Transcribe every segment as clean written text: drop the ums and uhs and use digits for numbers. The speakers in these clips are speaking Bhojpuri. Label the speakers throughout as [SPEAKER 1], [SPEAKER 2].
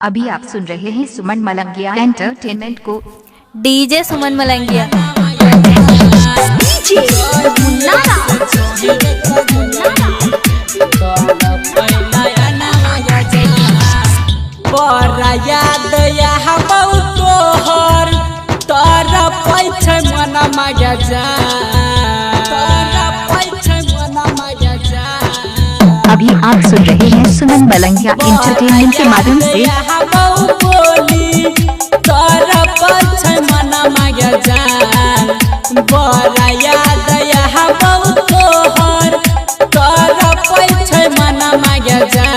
[SPEAKER 1] अभी आप सुन रहे हैं सुमन मलंगिया एंटरटेनमेंट को।
[SPEAKER 2] डीजे सुमन मलंगिया।
[SPEAKER 3] याद यहाँ तोहर तोरा पैछे मन माया जा, तोरा पैछे मन माया जा।
[SPEAKER 1] अभी आप सुन रहे हैं सुमन मलंगिया एंटरटेनमेंट के माध्यम से।
[SPEAKER 3] तोरा पैछे मन माया जा, बड़ा याद यहाँ तोहर तोरा पैछे मन माया जा।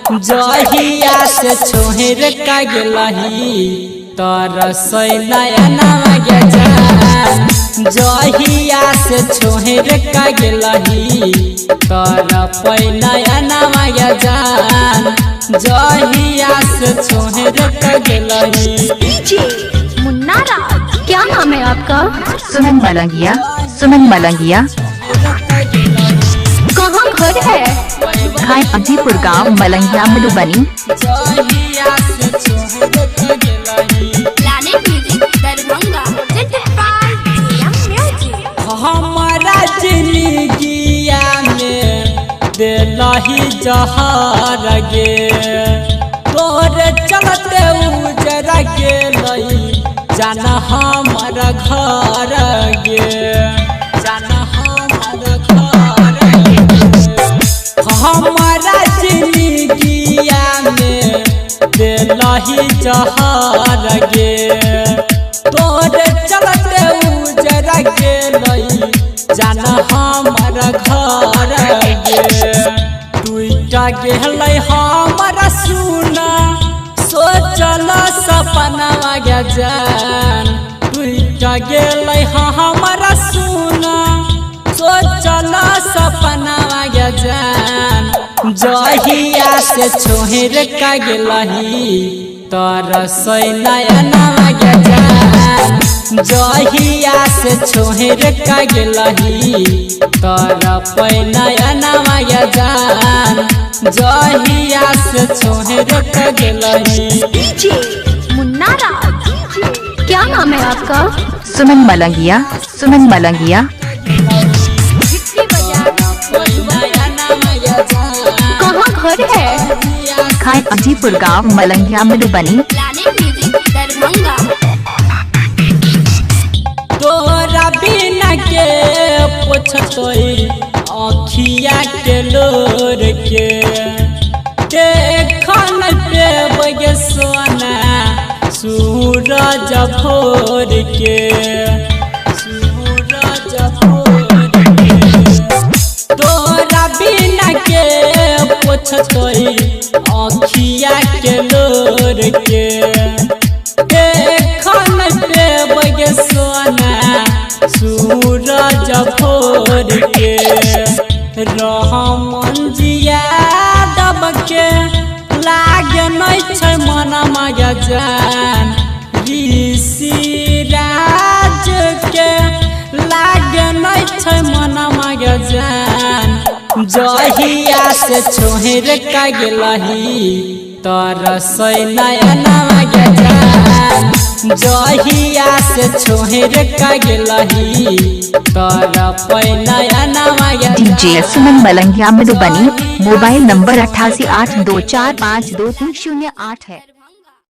[SPEAKER 3] जहिया से छोहर का गेलही तोरा सैलाया माया जा, जहिया से छोहर का गेलही तोरा पैलाया माया जा, जहिया से छोहर का गेलही।
[SPEAKER 2] क्या नाम है आपका?
[SPEAKER 1] सुमन मलंगिया। सुमन मलंगिया
[SPEAKER 2] कहाँ घर है?
[SPEAKER 1] खाए अजीपुर गांव मलंगिया मधुबनी।
[SPEAKER 3] जहिया से छोहर का गेलही हमारा जिंदगिया में दिलही जहर गे, तोरे चलते उजर गेलई जान हमर घर गे, जान हमर घर गे। हमारा जिंदगिया में दिलही जहर गे, तोरे चलते उजर गेलई जान हमर घर गे। टूटा गेलै हमर सुना सोचल सपना माया जान, टूटा गेलै हमर सुना सोचल सपना माया जान। जहिया से छोहर का गेलही तोरा सैलाया माया जान, जहिया से छोहर का गेलही तोरा पैलाया माया जान, जहिया से छोहर का गेलही।
[SPEAKER 2] क्या नाम है आपका?
[SPEAKER 1] सुमन मलंगिया। सुमन मलंगिया
[SPEAKER 2] कहाँ घर है?
[SPEAKER 1] खाए अजीपुर गांव मलंगिया मधुबनी।
[SPEAKER 3] तोरा बिना के पूछतोई अखिया के लोर के, देखन पे बगे सोना सूरज भोर के, सूरज भोर के। तोरा बिना के पूछतोई अखिया के लोर के, देखन पे बगे सोना सूरज भोर के। रहमन जिया दब के लागे नहीं छै मन माया जान, ऋषि राज के लागे नहीं छै मन माया जान। जहिया से छोहर का गेलही तोरा सैलाया माया जान, जहिया से छोहर का गेलही तोरा पैलाया माया जान।
[SPEAKER 1] डीजे सुमन मलंगिया मधुबनी। मोबाइल नंबर 8882452308 है।